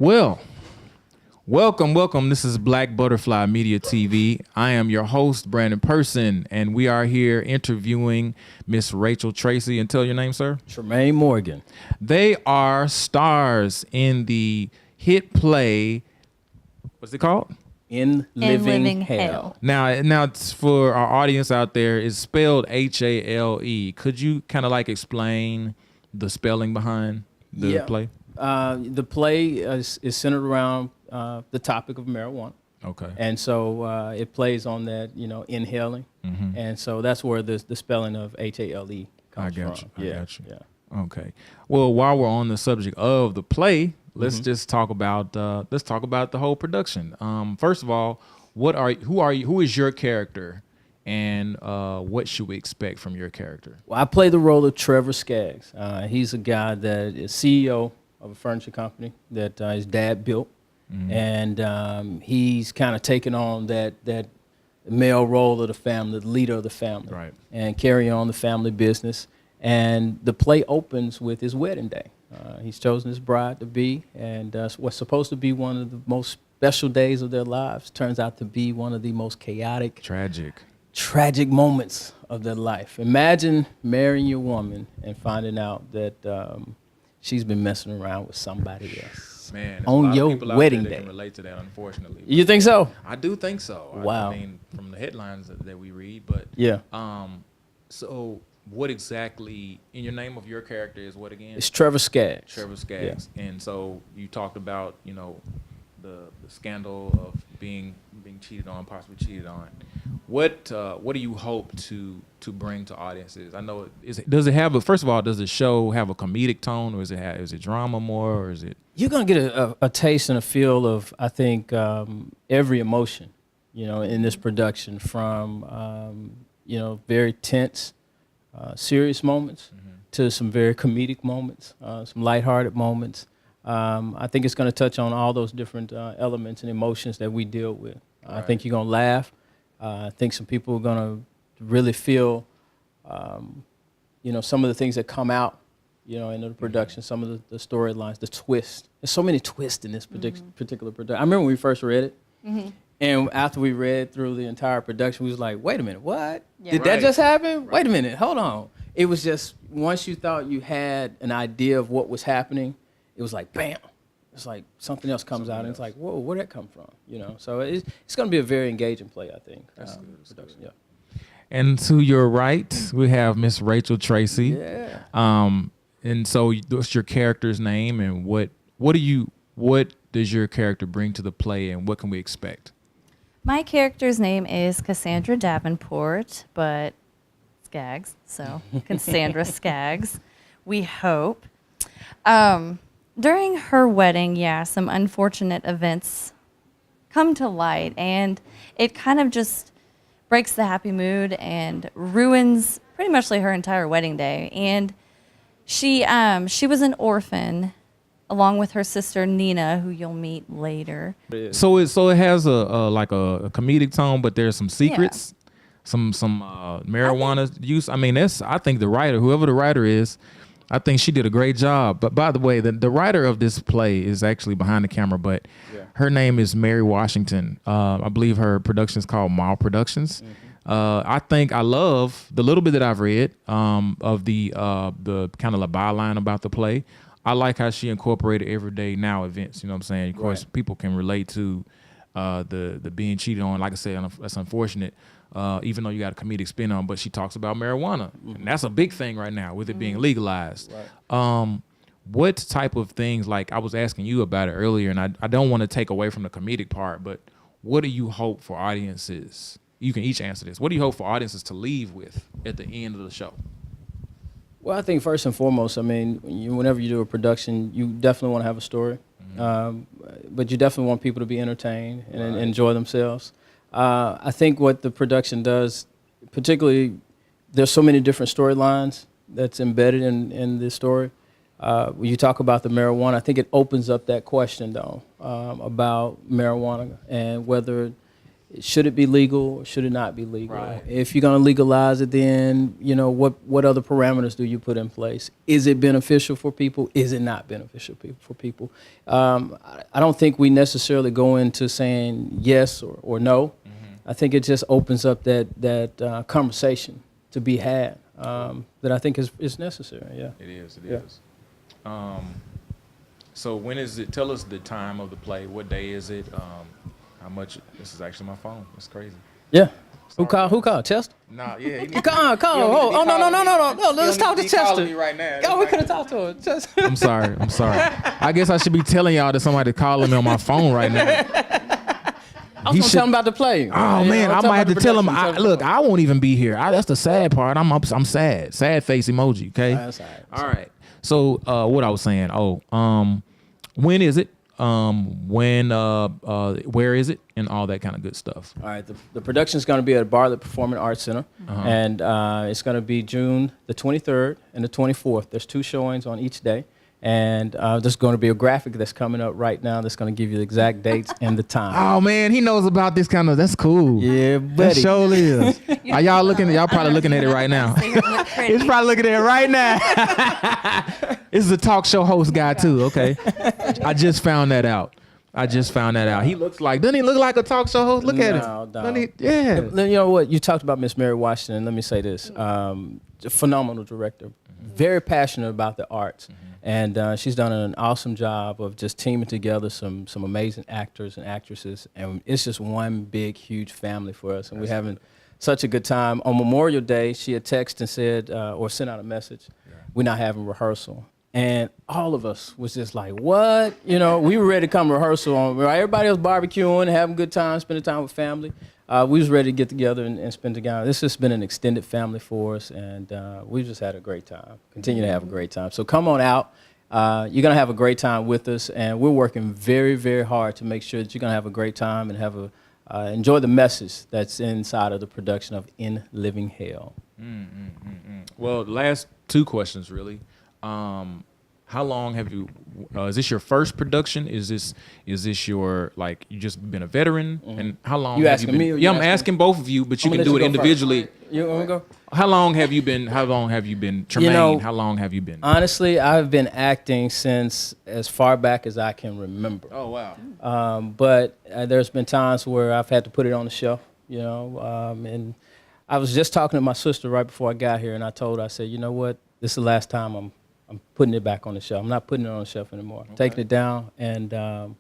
Well, welcome. This is Black Butterfly Media TV. I am your host, Brandon Person, and we are here interviewing Miss Rachel Tracy. And tell your name, sir. Tramaine Morgan. They are stars in the hit play. What's it called? In Living Hale. Now, it's for our audience out there, it's spelled Hale. Could you kind of like explain the spelling behind the play? The play is centered around the topic of marijuana. Okay. And so it plays on that, inhaling. Mm-hmm. And so that's where the spelling of Hale comes from. I got you. Yeah. Okay. Well, while we're on the subject of the play, let's just talk about the whole production. First of all, who is your character, and what should we expect from your character? Well, I play the role of Trevor Skaggs. He's a guy that is CEO of a furniture company that his dad built. Mm-hmm. And he's kind of taken on that male role of the family, the leader of the family, right, and carry on the family business. And the play opens with his wedding day. He's chosen his bride to be, and what's supposed to be one of the most special days of their lives turns out to be one of the most chaotic, tragic moments of their life. Imagine marrying your woman and finding out that she's been messing around with somebody else. Man, on your wedding day. Can relate to that, unfortunately. You think so? I do think so. Wow. I mean, from the headlines that we read, but yeah. So what exactly in your name of your character is what again? It's Trevor Skaggs. Trevor Skaggs. Yeah. And so you talked about the scandal of being cheated on, possibly cheated on. What do you hope to bring to audiences? I know does the show have a comedic tone, or is it drama more, or is it? You're gonna get a taste and a feel of, I think, every emotion, in this production, from very tense, serious moments, mm-hmm, to some very comedic moments, some lighthearted moments. I think it's going to touch on all those different elements and emotions that we deal with. Right. I think you're going to laugh. I think some people are going to really feel, some of the things that come out, in the production, mm-hmm, some of the storylines, the twists. There's so many twists in this particular production. I remember when we first read it, mm-hmm, and after we read through the entire production, we was like, wait a minute, what? Yeah. Did that just happen? Right. Wait a minute, hold on. It was just, once you thought you had an idea of what was happening, it was like, bam. It's like something else comes out, and it's like, whoa, where'd that come from? So it's going to be a very engaging play, I think. That's good. Production, yeah. And to your right, we have Miss Rachel Tracy. Yeah. And so what's your character's name, and what does your character bring to the play, and what can we expect? My character's name is Cassandra Davenport, but Skaggs, so Cassandra Skaggs, we hope. During her wedding, some unfortunate events come to light, and it kind of just breaks the happy mood and ruins pretty much like her entire wedding day. And she was an orphan, along with her sister Nina, who you'll meet later. So it has a comedic tone, but there's some secrets, some marijuana use. I mean, I think the writer, whoever the writer is, I think she did a great job. But by the way, the writer of this play is actually behind the camera, but her name is MaryAnn Washington. I believe her production is called Mall Productions. Mm-hmm. I love the little bit that I've read of the kind of the byline about the play. I like how she incorporated everyday now events. You know what I'm saying? Of course, people can relate to the being cheated on. Like I said, that's unfortunate. Even though you got a comedic spin on, but she talks about marijuana, mm-hmm, and that's a big thing right now with it being legalized. Right. What type of things, like I was asking you about it earlier, and I don't want to take away from the comedic part, but what do you hope for audiences? You can each answer this. What do you hope for audiences to leave with at the end of the show? Well, I think first and foremost, I mean, whenever you do a production, you definitely want to have a story, mm-hmm, but you definitely want people to be entertained and enjoy themselves. I think what the production does, particularly, there's so many different storylines that's embedded in this story. When you talk about the marijuana, I think it opens up that question, though, about marijuana and whether should it be legal or should it not be legal? Right. If you're going to legalize it, then, what other parameters do you put in place? Is it beneficial for people? Is it not beneficial for people? I don't think we necessarily go into saying yes or no. I think it just opens up that conversation to be had that I think is necessary. Yeah. It is. So when is it? Tell us the time of the play. What day is it? How much? This is actually my phone. That's crazy. Yeah. Who called? Chester? Nah, yeah. Call. Oh, no. Let's talk to Chester. Me right now. Oh, we could have talked to him. Chester. I'm sorry. I guess I should be telling y'all that somebody calling me on my phone right now. I was going to tell him about the play. Oh, man, I might have to tell him. Look, I won't even be here. That's the sad part. I'm sad. Sad face emoji, okay? That's all right. So what I was saying, when is it? Where is it? And all that kind of good stuff. All right, the production is going to be at Bartlett Performing Arts Center, and it's going to be June the 23rd and the 24th. There's 2 showings on each day, and there's going to be a graphic that's coming up right now that's going to give you the exact dates and the time. Oh man, he knows about this kind of. That's cool. Yeah, buddy. That sure is. Are y'all looking? Y'all probably looking at it right now. He's probably looking at it right now. This is a talk show host guy too. Okay, I just found that out. He looks like. Doesn't he look like a talk show host? Look at him. No. Yeah. You know what? You talked about Miss Mary Washington. Let me say this: phenomenal director, very passionate about the arts, and she's done an awesome job of just teaming together some amazing actors and actresses, and it's just one big, huge family for us, and we're having such a good time. On Memorial Day, she had texted and said, or sent out a message, we're not having rehearsal. And all of us was just like, what? We were ready to come to rehearsal. Everybody was barbecuing, having a good time, spending time with family. We was ready to get together and spend together. This has been an extended family for us, and we just had a great time. Continue to have a great time. So come on out. You're going to have a great time with us, and we're working very, very hard to make sure that you're going to have a great time and have enjoy the message that's inside of the production of In Living Hale. Well, the last 2 questions, really. How long have you? Is this your first production? Is this your you just been a veteran? And how long? You have asking you been, me? Or yeah, you I'm asking asking both of you, but you can do it individually. You want me to go? How long have you been? Tramaine? How long have you been? Honestly, I've been acting since as far back as I can remember. Oh wow! But there's been times where I've had to put it on the shelf, and I was just talking to my sister right before I got here, and I told her, I said, you know what? This is the last time I'm putting it back on the shelf. I'm not putting it on the shelf anymore. I'm taking it down, and I'm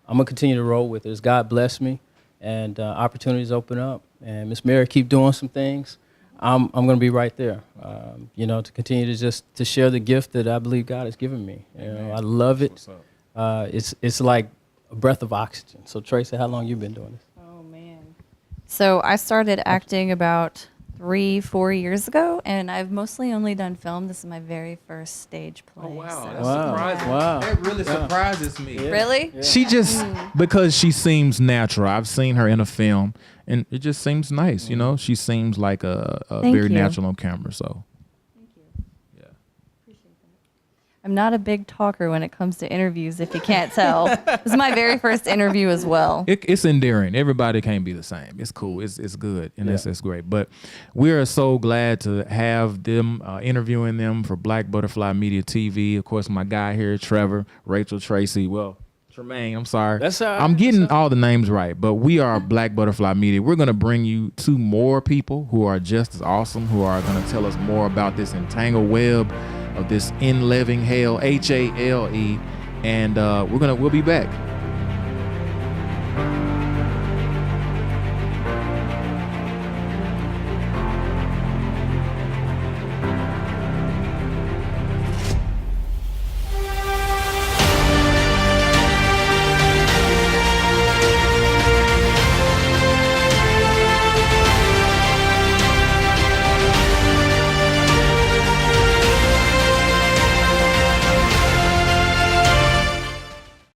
gonna continue to roll with it. As God bless me, and opportunities open up, and Miss Mary keep doing some things, I'm gonna be right there. To continue to share the gift that I believe God has given me. I love it. It's like a breath of oxygen. So Tracy, how long you been doing this? Oh man. So I started acting about 3-4 years ago, and I've mostly only done film. This is my very first stage play. Oh wow, so. that's surprising. Wow. That really surprises me. Yeah. Really? Yeah. She just because she seems natural. I've seen her in a film, and it just seems nice. She seems like a very natural on camera. So. Thank you. Yeah. Appreciate that. I'm not a big talker when it comes to interviews, if you can't tell. This is my very first interview as well. It's endearing. Everybody can't be the same. It's cool. It's good, and it's great. But we are so glad to have them interviewing them for Black Butterfly Media TV. Of course, my guy here, Trevor, Rachel, Tracy. Well, Tramaine, I'm sorry. That's all right. I'm getting all the names right, but we are Black Butterfly Media. We're going to bring you 2 more people who are just as awesome, who are going to tell us more about this entangled web of this In Living Hale, Hale, and we'll be back.